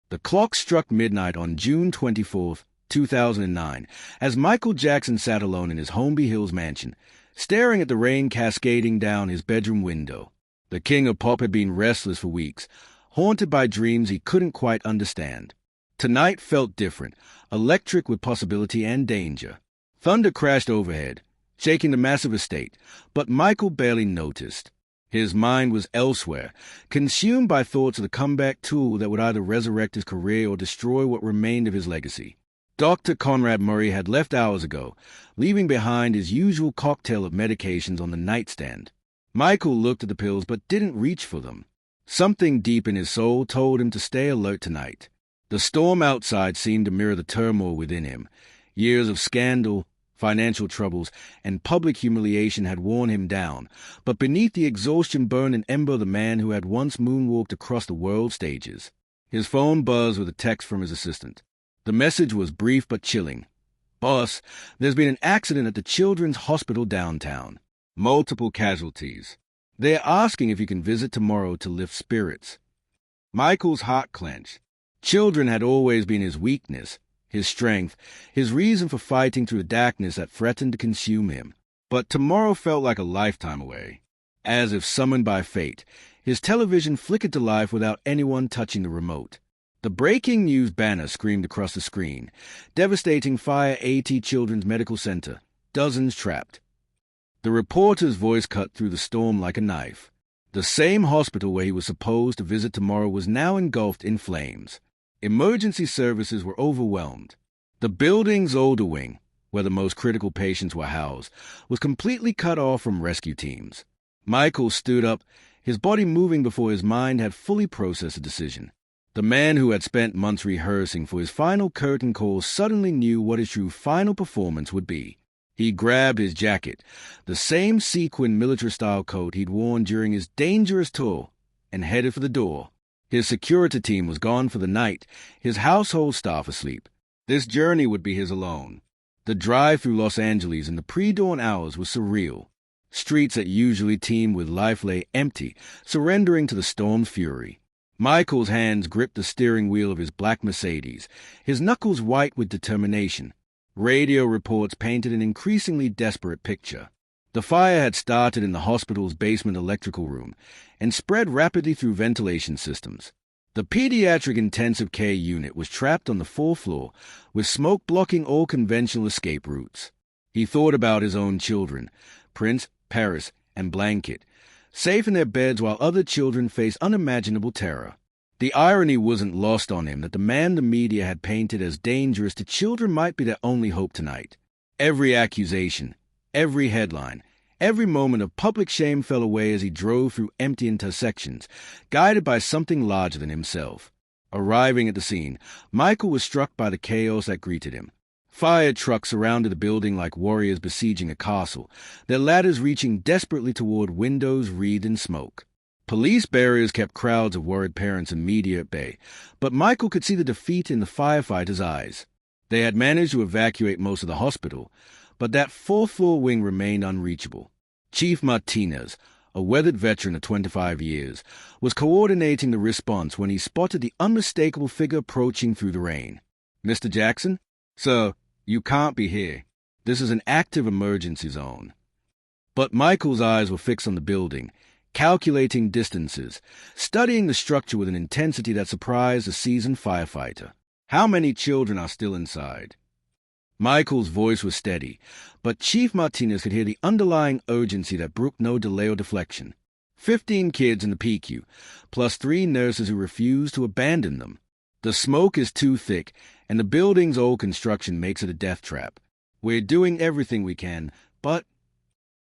The clock struck midnight on June 24th, 2009, as Michael Jackson sat alone in his Holmby Hills mansion, staring at the rain cascading down his bedroom window. The king of pop had been restless for weeks, haunted by dreams he couldn't quite understand. Tonight felt different, electric with possibility and danger. Thunder crashed overhead, shaking the massive estate, but Michael barely noticed. His mind was elsewhere, consumed by thoughts of the comeback tool that would either resurrect his career or destroy what remained of his legacy. Dr. Conrad Murray had left hours ago, leaving behind his usual cocktail of medications on the nightstand. Michael looked at the pills but didn't reach for them. Something deep in his soul told him to stay alert tonight. The storm outside seemed to mirror the turmoil within him. Years of scandal, financial troubles, and public humiliation had worn him down, but beneath the exhaustion burned an ember of the man who had once moonwalked across the world stages. His phone buzzed with a text from his assistant. The message was brief but chilling. "Boss, there's been an accident at the Children's Hospital downtown. Multiple casualties. They're asking if you can visit tomorrow to lift spirits." Michael's heart clenched. Children had always been his weakness, his strength, his reason for fighting through the darkness that threatened to consume him. But tomorrow felt like a lifetime away. As if summoned by fate, his television flickered to life without anyone touching the remote. The breaking news banner screamed across the screen. Devastating fire at Children's Medical Center. Dozens trapped. The reporter's voice cut through the storm like a knife. The same hospital where he was supposed to visit tomorrow was now engulfed in flames. Emergency services were overwhelmed. The building's older wing, where the most critical patients were housed, was completely cut off from rescue teams. Michael stood up, his body moving before his mind had fully processed the decision. The man who had spent months rehearsing for his final curtain call suddenly knew what his true final performance would be. He grabbed his jacket, the same sequin military-style coat he'd worn during his dangerous tour, and headed for the door. His security team was gone for the night, his household staff asleep. This journey would be his alone. The drive through Los Angeles in the pre-dawn hours was surreal. Streets that usually teemed with life lay empty, surrendering to the storm's fury. Michael's hands gripped the steering wheel of his black Mercedes, his knuckles white with determination. Radio reports painted an increasingly desperate picture. The fire had started in the hospital's basement electrical room and spread rapidly through ventilation systems. The pediatric intensive care unit was trapped on the 4th floor, with smoke blocking all conventional escape routes. He thought about his own children, Prince, Paris, and Blanket, safe in their beds while other children faced unimaginable terror. The irony wasn't lost on him that the man the media had painted as dangerous to children might be their only hope tonight. Every accusation, every headline, every moment of public shame fell away as he drove through empty intersections, guided by something larger than himself. Arriving at the scene, Michael was struck by the chaos that greeted him. Fire trucks surrounded the building like warriors besieging a castle, their ladders reaching desperately toward windows wreathed in smoke. Police barriers kept crowds of worried parents and media at bay, but Michael could see the defeat in the firefighters' eyes. They had managed to evacuate most of the hospital, but that 4th floor wing remained unreachable. Chief Martinez, a weathered veteran of 25 years, was coordinating the response when he spotted the unmistakable figure approaching through the rain. "Mr. Jackson? Sir, you can't be here. This is an active emergency zone." But Michael's eyes were fixed on the building, calculating distances, studying the structure with an intensity that surprised a seasoned firefighter. "How many children are still inside?" Michael's voice was steady, but Chief Martinez could hear the underlying urgency that brooked no delay or deflection. 15 kids in the PQ, plus 3 nurses who refused to abandon them. The smoke is too thick, and the building's old construction makes it a death trap. "We're doing everything we can, but—"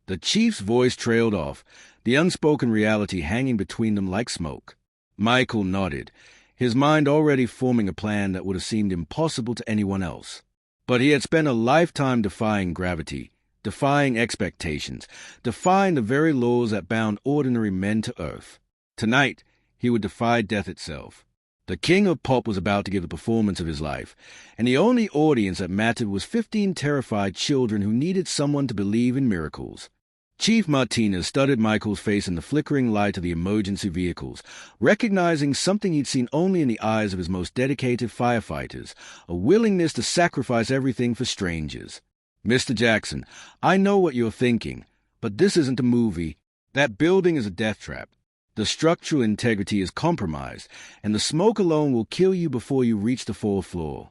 The chief's voice trailed off, the unspoken reality hanging between them like smoke. Michael nodded, his mind already forming a plan that would have seemed impossible to anyone else. But he had spent a lifetime defying gravity, defying expectations, defying the very laws that bound ordinary men to earth. Tonight, he would defy death itself. The king of pop was about to give the performance of his life, and the only audience that mattered was 15 terrified children who needed someone to believe in miracles. Chief Martinez studied Michael's face in the flickering light of the emergency vehicles, recognizing something he'd seen only in the eyes of his most dedicated firefighters, a willingness to sacrifice everything for strangers. "Mr. Jackson, I know what you're thinking, but this isn't a movie. That building is a death trap. The structural integrity is compromised, and the smoke alone will kill you before you reach the fourth floor."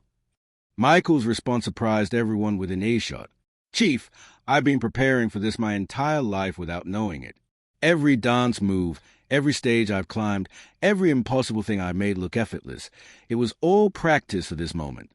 Michael's response surprised everyone within earshot. "Chief, I've been preparing for this my entire life without knowing it. Every dance move, every stage I've climbed, every impossible thing I made look effortless. It was all practice for this moment."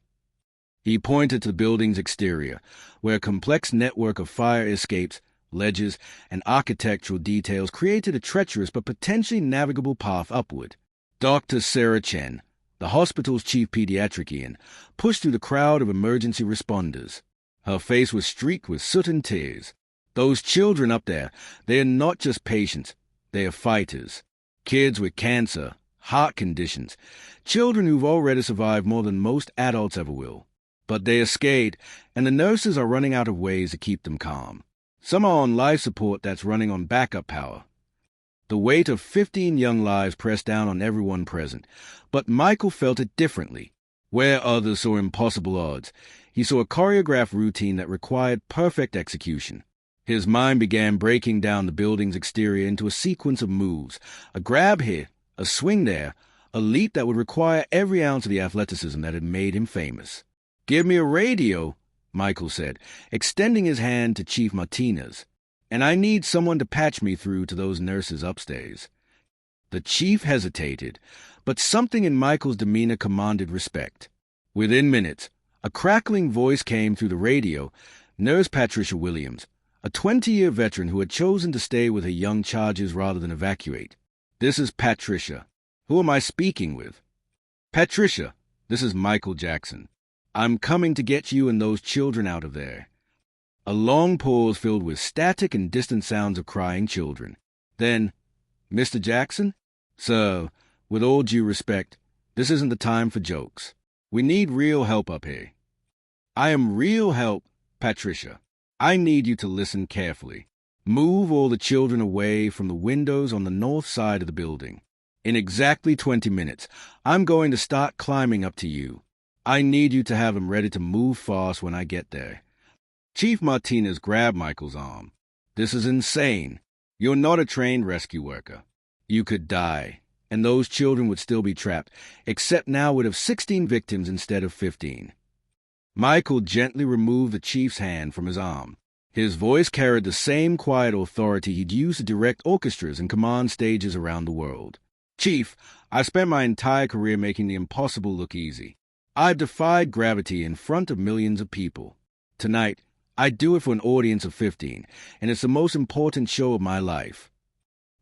He pointed to the building's exterior, where a complex network of fire escapes, ledges, and architectural details created a treacherous but potentially navigable path upward. Dr. Sarah Chen, the hospital's chief pediatrician, pushed through the crowd of emergency responders. Her face was streaked with soot and tears. "Those children up there, they are not just patients, they are fighters. Kids with cancer, heart conditions, children who've already survived more than most adults ever will. But they are scared, and the nurses are running out of ways to keep them calm. Some are on life support that's running on backup power." The weight of 15 young lives pressed down on everyone present, but Michael felt it differently. Where others saw impossible odds, he saw a choreographed routine that required perfect execution. His mind began breaking down the building's exterior into a sequence of moves, a grab here, a swing there, a leap that would require every ounce of the athleticism that had made him famous. "Give me a radio," Michael said, extending his hand to Chief Martinez, "and I need someone to patch me through to those nurses upstairs." The chief hesitated, but something in Michael's demeanor commanded respect. Within minutes, a crackling voice came through the radio, Nurse Patricia Williams, a 20-year veteran who had chosen to stay with her young charges rather than evacuate. "This is Patricia. Who am I speaking with?" "Patricia, this is Michael Jackson. I'm coming to get you and those children out of there." A long pause filled with static and distant sounds of crying children. Then, "Mr. Jackson? Sir, with all due respect, this isn't the time for jokes. We need real help up here." "I am real help, Patricia. I need you to listen carefully. Move all the children away from the windows on the north side of the building. In exactly 20 minutes, I'm going to start climbing up to you. I need you to have them ready to move fast when I get there." Chief Martinez grabbed Michael's arm. "This is insane. You're not a trained rescue worker. You could die, and those children would still be trapped, except now we'd have 16 victims instead of 15. Michael gently removed the chief's hand from his arm. His voice carried the same quiet authority he'd used to direct orchestras and command stages around the world. "Chief, I spent my entire career making the impossible look easy. I've defied gravity in front of millions of people. Tonight, I do it for an audience of 15, and it's the most important show of my life."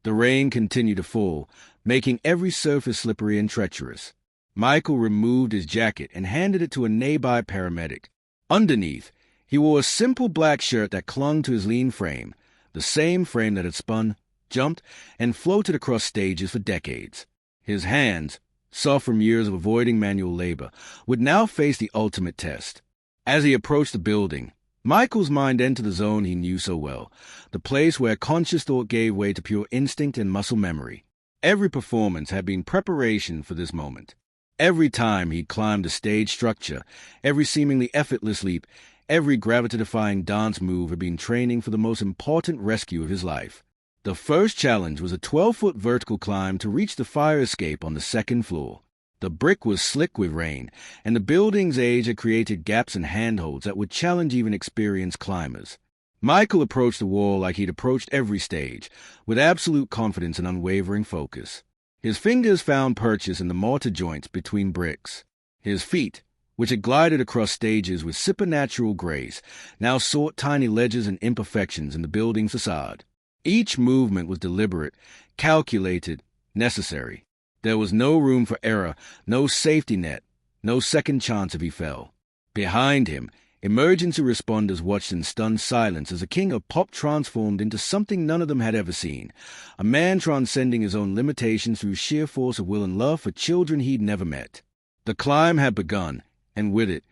The rain continued to fall, making every surface slippery and treacherous. Michael removed his jacket and handed it to a nearby paramedic. Underneath, he wore a simple black shirt that clung to his lean frame, the same frame that had spun, jumped, and floated across stages for decades. His hands, soft from years of avoiding manual labor, would now face the ultimate test. As he approached the building, Michael's mind entered the zone he knew so well, the place where conscious thought gave way to pure instinct and muscle memory. Every performance had been preparation for this moment. Every time he'd climbed a stage structure, every seemingly effortless leap, every gravity-defying dance move had been training for the most important rescue of his life. The first challenge was a 12-foot vertical climb to reach the fire escape on the second floor. The brick was slick with rain, and the building's age had created gaps and handholds that would challenge even experienced climbers. Michael approached the wall like he'd approached every stage, with absolute confidence and unwavering focus. His fingers found purchase in the mortar joints between bricks. His feet, which had glided across stages with supernatural grace, now sought tiny ledges and imperfections in the building's facade. Each movement was deliberate, calculated, necessary. There was no room for error, no safety net, no second chance if he fell. Behind him, emergency responders watched in stunned silence as a king of pop transformed into something none of them had ever seen, a man transcending his own limitations through sheer force of will and love for children he'd never met. The climb had begun, and with it,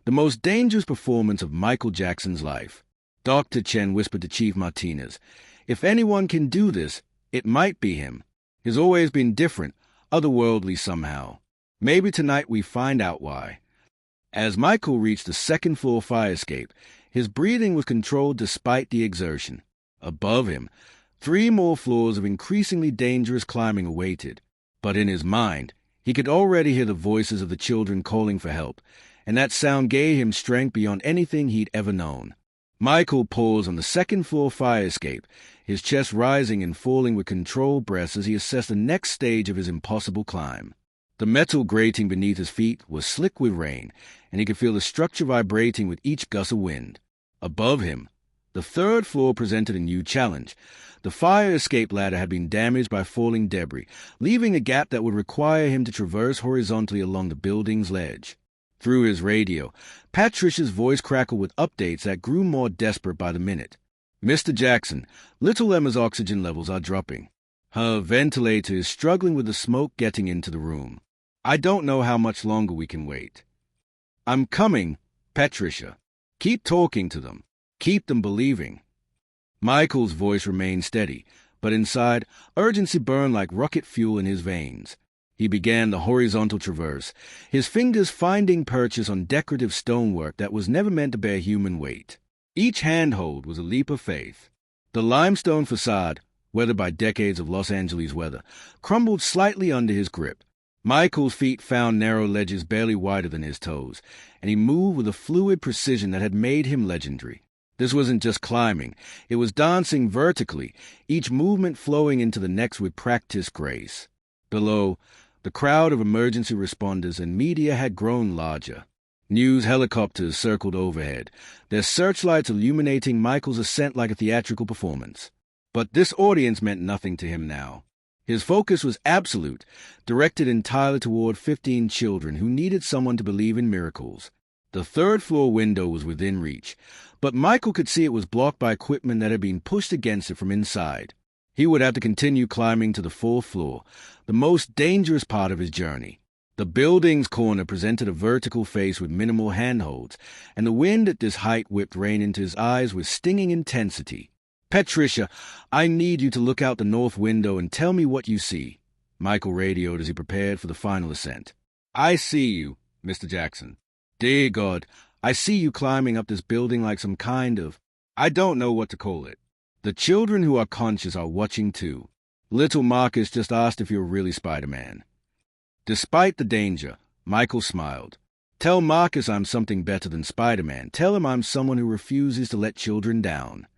the most dangerous performance of Michael Jackson's life. Dr. Chen whispered to Chief Martinez. If anyone can do this, it might be him. He's always been different, otherworldly somehow. Maybe tonight we find out why. As Michael reached the second-floor fire escape, his breathing was controlled despite the exertion. Above him, 3 more floors of increasingly dangerous climbing awaited. But in his mind, he could already hear the voices of the children calling for help, and that sound gave him strength beyond anything he'd ever known. Michael paused on the second-floor fire escape, his chest rising and falling with controlled breaths as he assessed the next stage of his impossible climb. The metal grating beneath his feet was slick with rain, and he could feel the structure vibrating with each gust of wind. Above him, the third floor presented a new challenge. The fire escape ladder had been damaged by falling debris, leaving a gap that would require him to traverse horizontally along the building's ledge. Through his radio, Patricia's voice crackled with updates that grew more desperate by the minute. Mr. Jackson, Little Emma's oxygen levels are dropping. Her ventilator is struggling with the smoke getting into the room. I don't know how much longer we can wait. I'm coming, Patricia. Keep talking to them. Keep them believing. Michael's voice remained steady, but inside, urgency burned like rocket fuel in his veins. He began the horizontal traverse, his fingers finding purchase on decorative stonework that was never meant to bear human weight. Each handhold was a leap of faith. The limestone facade, weathered by decades of Los Angeles weather, crumbled slightly under his grip. Michael's feet found narrow ledges barely wider than his toes, and he moved with a fluid precision that had made him legendary. This wasn't just climbing, it was dancing vertically, each movement flowing into the next with practiced grace. Below, the crowd of emergency responders and media had grown larger. News helicopters circled overhead, their searchlights illuminating Michael's ascent like a theatrical performance. But this audience meant nothing to him now. His focus was absolute, directed entirely toward 15 children who needed someone to believe in miracles. The third-floor window was within reach, but Michael could see it was blocked by equipment that had been pushed against it from inside. He would have to continue climbing to the fourth floor, the most dangerous part of his journey. The building's corner presented a vertical face with minimal handholds, and the wind at this height whipped rain into his eyes with stinging intensity. Patricia, I need you to look out the north window and tell me what you see, Michael radioed as he prepared for the final ascent. I see you, Mr. Jackson. Dear God, I see you climbing up this building like some kind of... I don't know what to call it. The children who are conscious are watching too. Little Marcus just asked if you're really Spider-Man. Despite the danger, Michael smiled. Tell Marcus I'm something better than Spider-Man. Tell him I'm someone who refuses to let children down.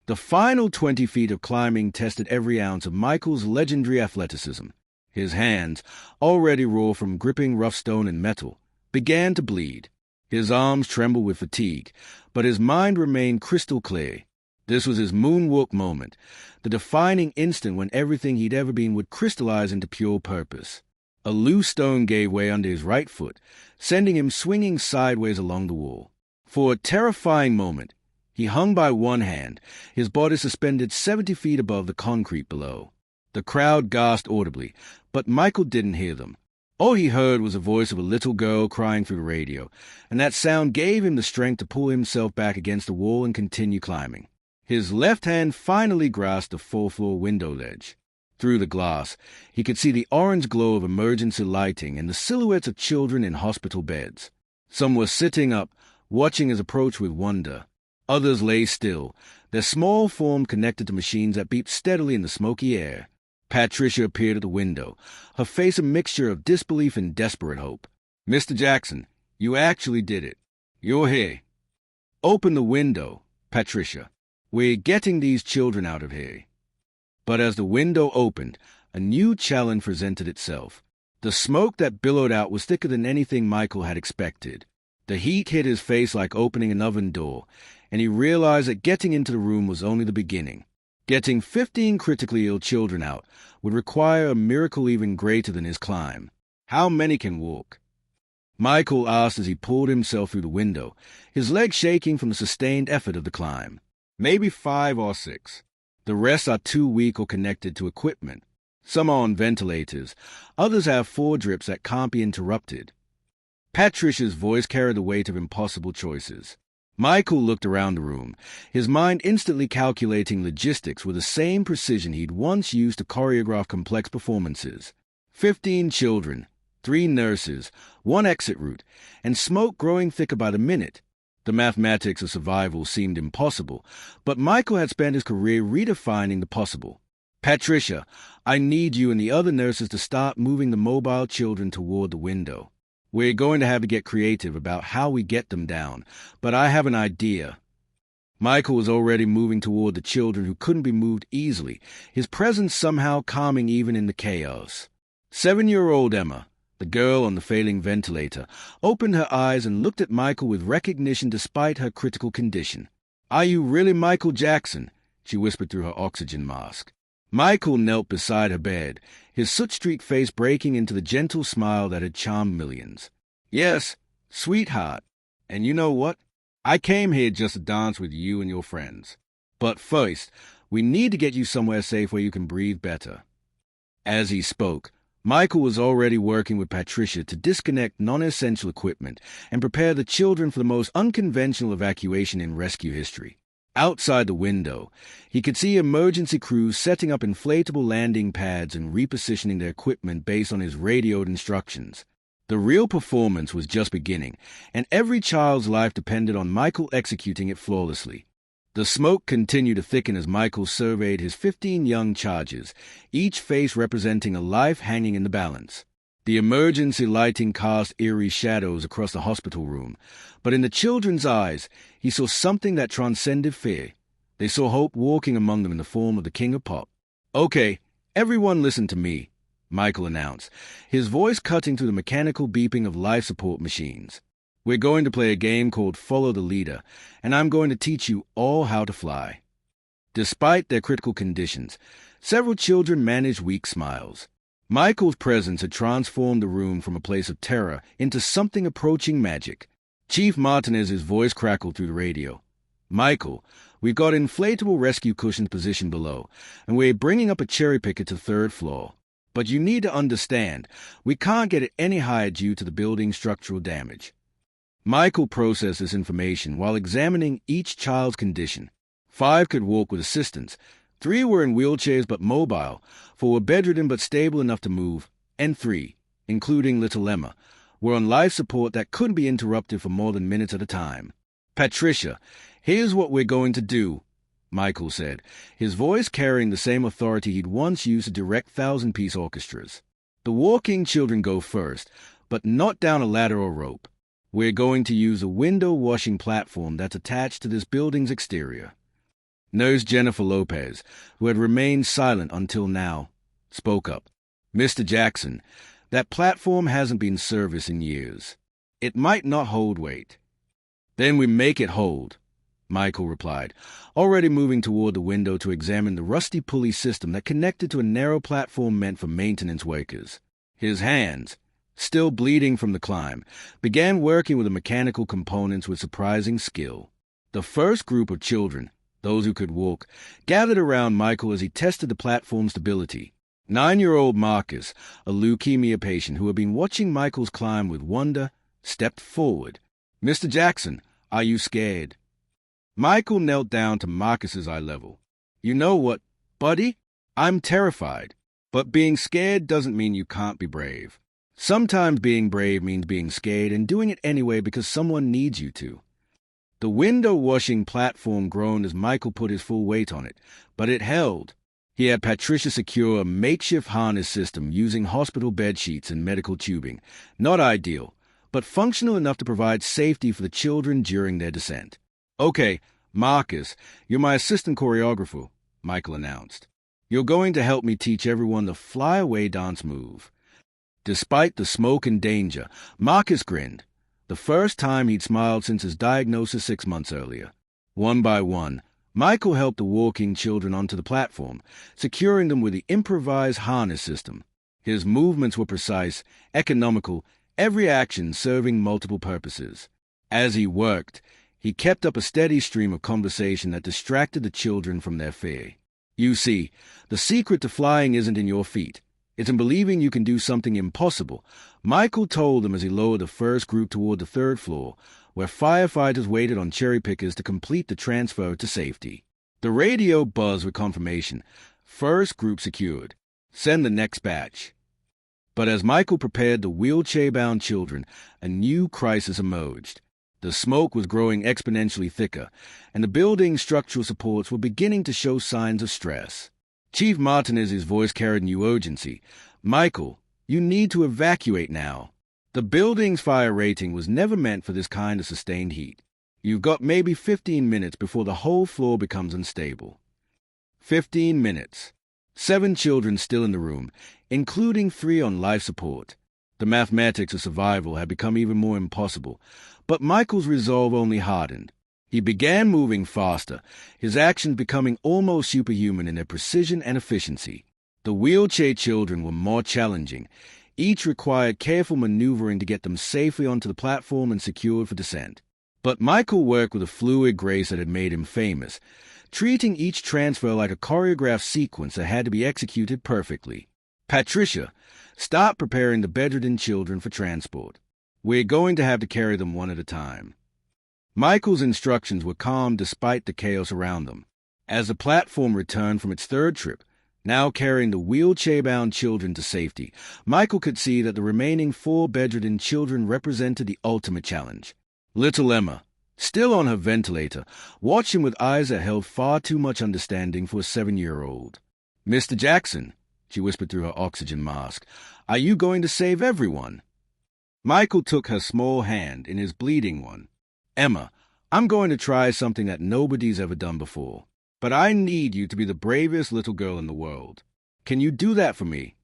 The final 20 feet of climbing tested every ounce of Michael's legendary athleticism. His hands, already raw from gripping rough stone and metal, began to bleed. His arms trembled with fatigue, but his mind remained crystal clear. This was his moonwalk moment, the defining instant when everything he'd ever been would crystallize into pure purpose. A loose stone gave way under his right foot, sending him swinging sideways along the wall. For a terrifying moment, he hung by one hand, his body suspended 70 feet above the concrete below. The crowd gasped audibly, but Michael didn't hear them. All he heard was the voice of a little girl crying through the radio, and that sound gave him the strength to pull himself back against the wall and continue climbing. His left hand finally grasped the fourth-floor window ledge. Through the glass, he could see the orange glow of emergency lighting and the silhouettes of children in hospital beds. Some were sitting up, watching his approach with wonder. Others lay still, their small form connected to machines that beeped steadily in the smoky air. Patricia appeared at the window, her face a mixture of disbelief and desperate hope. Mr. Jackson, you actually did it. You're here. Open the window, Patricia. We're getting these children out of here. But as the window opened, a new challenge presented itself. The smoke that billowed out was thicker than anything Michael had expected. The heat hit his face like opening an oven door, and he realized that getting into the room was only the beginning. Getting 15 critically ill children out would require a miracle even greater than his climb. How many can walk? Michael asked as he pulled himself through the window, his legs shaking from the sustained effort of the climb. Maybe 5 or 6. The rest are too weak or connected to equipment. Some are on ventilators. Others have 4 drips that can't be interrupted. Patricia's voice carried the weight of impossible choices. Michael looked around the room, his mind instantly calculating logistics with the same precision he'd once used to choreograph complex performances. 15 children, 3 nurses, 1 exit route, and smoke growing thicker by the minute. The mathematics of survival seemed impossible, but Michael had spent his career redefining the possible. Patricia, I need you and the other nurses to start moving the mobile children toward the window. We're going to have to get creative about how we get them down, but I have an idea. Michael was already moving toward the children who couldn't be moved easily, his presence somehow calming even in the chaos. 7-year-old Emma, the girl on the failing ventilator, opened her eyes and looked at Michael with recognition despite her critical condition. "Are you really Michael Jackson?" she whispered through her oxygen mask. Michael knelt beside her bed, his soot-streaked face breaking into the gentle smile that had charmed millions. "Yes, sweetheart. And you know what? I came here just to dance with you and your friends. But first, we need to get you somewhere safe where you can breathe better." As he spoke, Michael was already working with Patricia to disconnect non-essential equipment and prepare the children for the most unconventional evacuation in rescue history. Outside the window, he could see emergency crews setting up inflatable landing pads and repositioning their equipment based on his radioed instructions. The real performance was just beginning, and every child's life depended on Michael executing it flawlessly. The smoke continued to thicken as Michael surveyed his 15 young charges, each face representing a life hanging in the balance. The emergency lighting cast eerie shadows across the hospital room, but in the children's eyes, he saw something that transcended fear. They saw hope walking among them in the form of the King of Pop. "Okay, everyone listen to me," Michael announced, his voice cutting through the mechanical beeping of life support machines. "We're going to play a game called Follow the Leader, and I'm going to teach you all how to fly." Despite their critical conditions, several children managed weak smiles. Michael's presence had transformed the room from a place of terror into something approaching magic. Chief Martinez's voice crackled through the radio. "Michael, we've got inflatable rescue cushions positioned below, and we're bringing up a cherry picker to the 3rd floor. But you need to understand, we can't get it any higher due to the building's structural damage." Michael processed this information while examining each child's condition. 5 could walk with assistance, 3 were in wheelchairs but mobile, 4 were bedridden but stable enough to move, and 3, including little Emma, were on life support that couldn't be interrupted for more than minutes at a time. "Patricia, here's what we're going to do," Michael said, his voice carrying the same authority he'd once used to direct 1,000-piece orchestras. "The walking children go first, but not down a ladder or rope. We're going to use a window-washing platform that's attached to this building's exterior." Nurse Jennifer Lopez, who had remained silent until now, spoke up. "Mr. Jackson, that platform hasn't been serviced in years. It might not hold weight." "Then we make it hold," Michael replied, already moving toward the window to examine the rusty pulley system that connected to a narrow platform meant for maintenance workers. His hands, still bleeding from the climb, began working with the mechanical components with surprising skill. The first group of children, those who could walk, gathered around Michael as he tested the platform's stability. 9-year-old Marcus, a leukemia patient who had been watching Michael's climb with wonder, stepped forward. "Mr. Jackson, are you scared?" Michael knelt down to Marcus's eye level. "You know what, buddy? I'm terrified. But being scared doesn't mean you can't be brave. Sometimes being brave means being scared and doing it anyway because someone needs you to." The window-washing platform groaned as Michael put his full weight on it, but it held. He had Patricia secure a makeshift harness system using hospital bed sheets and medical tubing. Not ideal, but functional enough to provide safety for the children during their descent. "Okay, Marcus, you're my assistant choreographer," Michael announced. "You're going to help me teach everyone the fly-away dance move." Despite the smoke and danger, Marcus grinned. The first time he'd smiled since his diagnosis 6 months earlier. One by one, Michael helped the walking children onto the platform, securing them with the improvised harness system. His movements were precise, economical, every action serving multiple purposes. As he worked, he kept up a steady stream of conversation that distracted the children from their fear. "You see, the secret to flying isn't in your feet. It's in believing you can do something impossible, Michael told them as he lowered the first group toward the third floor, where firefighters waited on cherry pickers to complete the transfer to safety. The radio buzzed with confirmation. First group secured. Send the next batch. But as Michael prepared the wheelchair-bound children, a new crisis emerged. The smoke was growing exponentially thicker, and the building's structural supports were beginning to show signs of stress. Chief Martinez's voice carried new urgency. Michael, you need to evacuate now. The building's fire rating was never meant for this kind of sustained heat. You've got maybe 15 minutes before the whole floor becomes unstable. 15 minutes. 7 children still in the room, including 3 on life support. The mathematics of survival had become even more impossible, but Michael's resolve only hardened. He began moving faster, his actions becoming almost superhuman in their precision and efficiency. The wheelchair children were more challenging. Each required careful maneuvering to get them safely onto the platform and secured for descent. But Michael worked with a fluid grace that had made him famous, treating each transfer like a choreographed sequence that had to be executed perfectly. Patricia, start preparing the bedridden children for transport. We're going to have to carry them one at a time. Michael's instructions were calm despite the chaos around them. As the platform returned from its third trip, now carrying the wheelchair-bound children to safety, Michael could see that the remaining 4 bedridden children represented the ultimate challenge. Little Emma, still on her ventilator, watched him with eyes that held far too much understanding for a 7-year-old. Mr. Jackson, she whispered through her oxygen mask, are you going to save everyone? Michael took her small hand in his bleeding one. Emma, I'm going to try something that nobody's ever done before, but I need you to be the bravest little girl in the world. Can you do that for me?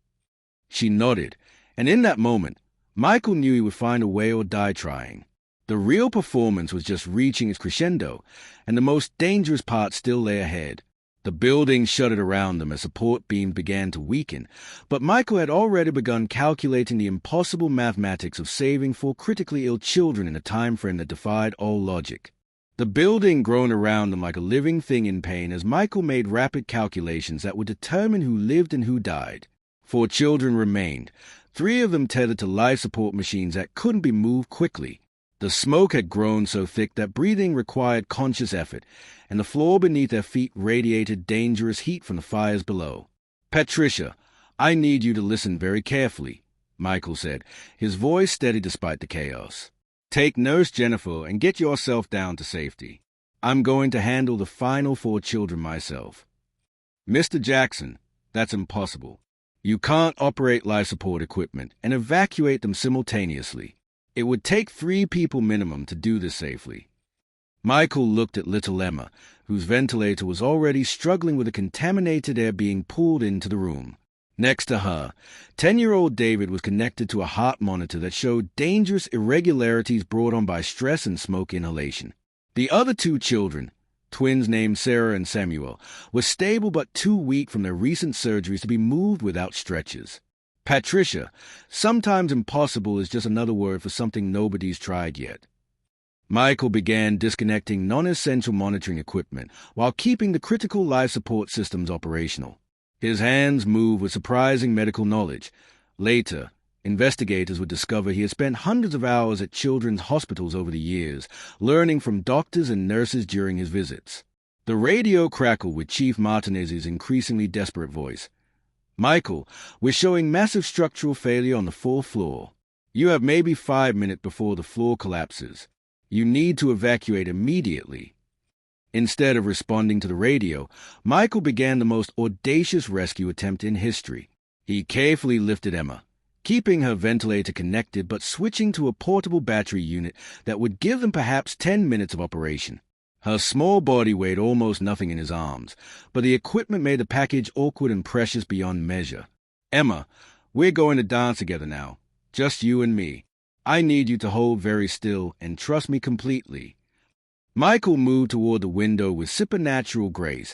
She nodded, and in that moment, Michael knew he would find a way or die trying. The real performance was just reaching its crescendo, and the most dangerous part still lay ahead. The building shuddered around them as support beams began to weaken, but Michael had already begun calculating the impossible mathematics of saving 4 critically ill children in a time frame that defied all logic. The building groaned around them like a living thing in pain as Michael made rapid calculations that would determine who lived and who died. 4 children remained, 3 of them tethered to life support machines that couldn't be moved quickly. The smoke had grown so thick that breathing required conscious effort, and the floor beneath their feet radiated dangerous heat from the fires below. Patricia, I need you to listen very carefully, Michael said, his voice steady despite the chaos. Take Nurse Jennifer and get yourself down to safety. I'm going to handle the final 4 children myself. Mr. Jackson, that's impossible. You can't operate life support equipment and evacuate them simultaneously. It would take 3 people minimum to do this safely. Michael looked at little Emma, whose ventilator was already struggling with the contaminated air being pulled into the room. Next to her, 10-year-old David was connected to a heart monitor that showed dangerous irregularities brought on by stress and smoke inhalation. The other 2 children, twins named Sarah and Samuel, were stable but too weak from their recent surgeries to be moved without stretchers. Patricia, sometimes impossible is just another word for something nobody's tried yet. Michael began disconnecting non-essential monitoring equipment while keeping the critical life support systems operational. His hands moved with surprising medical knowledge. Later, investigators would discover he had spent hundreds of hours at children's hospitals over the years, learning from doctors and nurses during his visits. The radio crackled with Chief Martinez's increasingly desperate voice. Michael, we're showing massive structural failure on the 4th floor. You have maybe 5 minutes before the floor collapses. You need to evacuate immediately. Instead of responding to the radio, Michael began the most audacious rescue attempt in history. He carefully lifted Emma, keeping her ventilator connected but switching to a portable battery unit that would give them perhaps 10 minutes of operation. Her small body weighed almost nothing in his arms, but the equipment made the package awkward and precious beyond measure. Emma, we're going to dance together now, just you and me. I need you to hold very still and trust me completely. Michael moved toward the window with supernatural grace,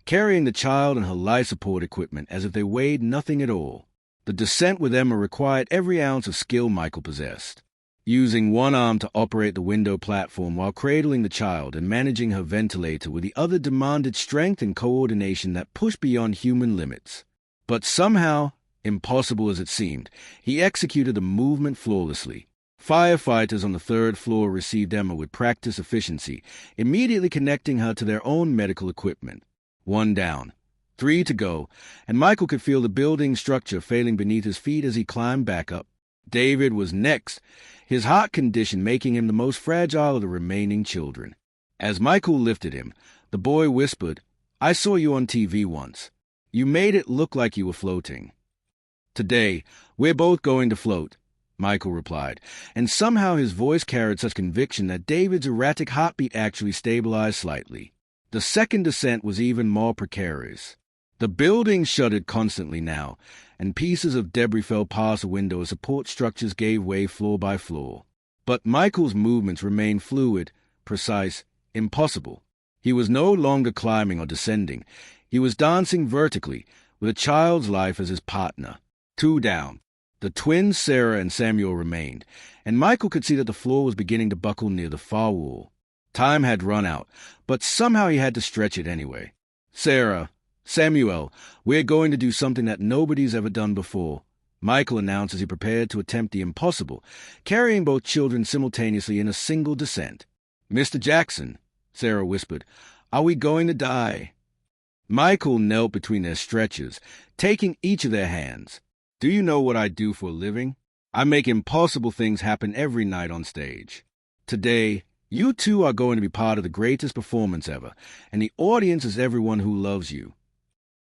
carrying the child and her life support equipment as if they weighed nothing at all. The descent with Emma required every ounce of skill Michael possessed. Using one arm to operate the window platform while cradling the child and managing her ventilator with the other demanded strength and coordination that pushed beyond human limits. But somehow, Impossible as it seemed, he executed the movement flawlessly. Firefighters on the third floor received Emma with practiced efficiency, immediately connecting her to their own medical equipment. 1 down, 3 to go, and Michael could feel the building structure failing beneath his feet as he climbed back up. David was next, his heart condition making him the most fragile of the remaining children. As Michael lifted him, the boy whispered, "I saw you on TV once. You made it look like you were floating." "Today, we're both going to float," Michael replied, and somehow his voice carried such conviction that David's erratic heartbeat actually stabilized slightly. The second descent was even more precarious. The building shuddered constantly now, and pieces of debris fell past the window as support structures gave way floor by floor. But Michael's movements remained fluid, precise, impossible. He was no longer climbing or descending. He was dancing vertically, with a child's life as his partner. 2 down. The twins, Sarah and Samuel, remained, and Michael could see that the floor was beginning to buckle near the far wall. Time had run out, but somehow he had to stretch it anyway. "Sarah, Samuel, we're going to do something that nobody's ever done before," Michael announced as he prepared to attempt the impossible, carrying both children simultaneously in a single descent. "Mr. Jackson," Sarah whispered, "are we going to die?" Michael knelt between their stretchers, taking each of their hands. "Do you know what I do for a living? I make impossible things happen every night on stage. Today, you two are going to be part of the greatest performance ever, and the audience is everyone who loves you."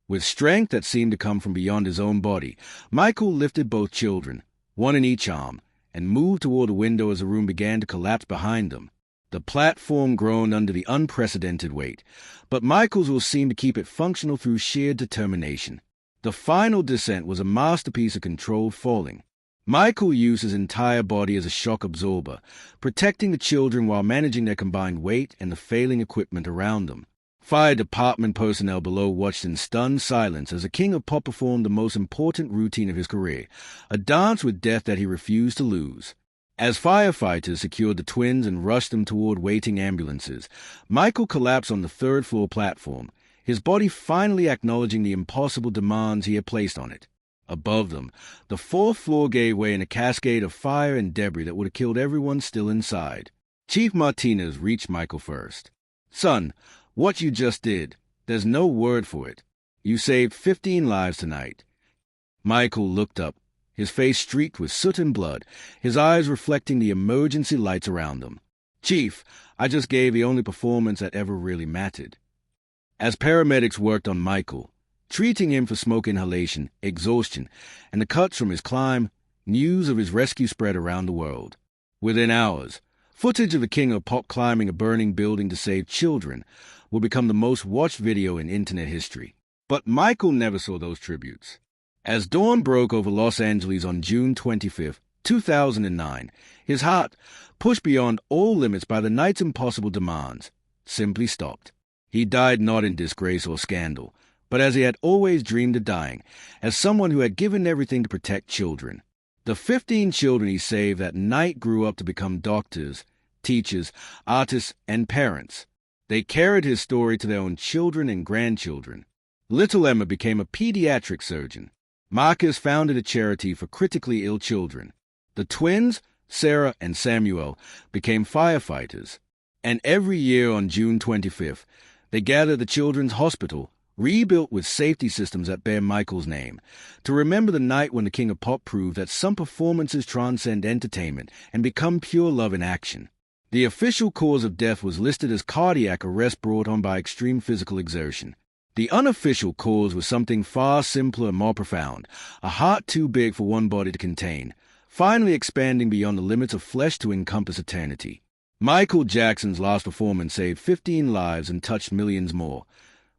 With strength that seemed to come from beyond his own body, Michael lifted both children, one in each arm, and moved toward the window as the room began to collapse behind them. The platform groaned under the unprecedented weight, but Michael's will seemed to keep it functional through sheer determination. The final descent was a masterpiece of controlled falling. Michael used his entire body as a shock absorber, protecting the children while managing their combined weight and the failing equipment around them. Fire department personnel below watched in stunned silence as the King of Pop performed the most important routine of his career, a dance with death that he refused to lose. As firefighters secured the twins and rushed them toward waiting ambulances, Michael collapsed on the third-floor platform, his body finally acknowledging the impossible demands he had placed on it. Above them, the fourth floor gave way in a cascade of fire and debris that would have killed everyone still inside. Chief Martinez reached Michael first. "Son, what you just did, there's no word for it. You saved 15 lives tonight." Michael looked up, his face streaked with soot and blood, his eyes reflecting the emergency lights around them. "Chief, I just gave the only performance that ever really mattered." As paramedics worked on Michael, treating him for smoke inhalation, exhaustion, and the cuts from his climb, news of his rescue spread around the world. Within hours, footage of the King of Pop climbing a burning building to save children will become the most watched video in internet history. But Michael never saw those tributes. As dawn broke over Los Angeles on June 25, 2009, his heart, pushed beyond all limits by the night's impossible demands, simply stopped. He died not in disgrace or scandal, but as he had always dreamed of dying, as someone who had given everything to protect children. The 15 children he saved that night grew up to become doctors, teachers, artists, and parents. They carried his story to their own children and grandchildren. Little Emma became a pediatric surgeon. Marcus founded a charity for critically ill children. The twins, Sarah and Samuel, became firefighters. And every year on June 25th, they gathered the Children's Hospital, rebuilt with safety systems that bear Michael's name, to remember the night when the King of Pop proved that some performances transcend entertainment and become pure love in action. The official cause of death was listed as cardiac arrest brought on by extreme physical exertion. The unofficial cause was something far simpler and more profound, a heart too big for one body to contain, finally expanding beyond the limits of flesh to encompass eternity. Michael Jackson's last performance saved 15 lives and touched millions more,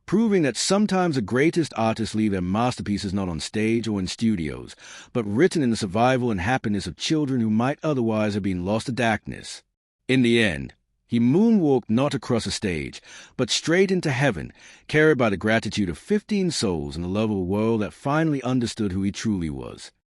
proving that sometimes the greatest artists leave their masterpieces not on stage or in studios, but written in the survival and happiness of children who might otherwise have been lost to darkness. In the end, he moonwalked not across a stage, but straight into heaven, carried by the gratitude of 15 souls and the love of a world that finally understood who he truly was.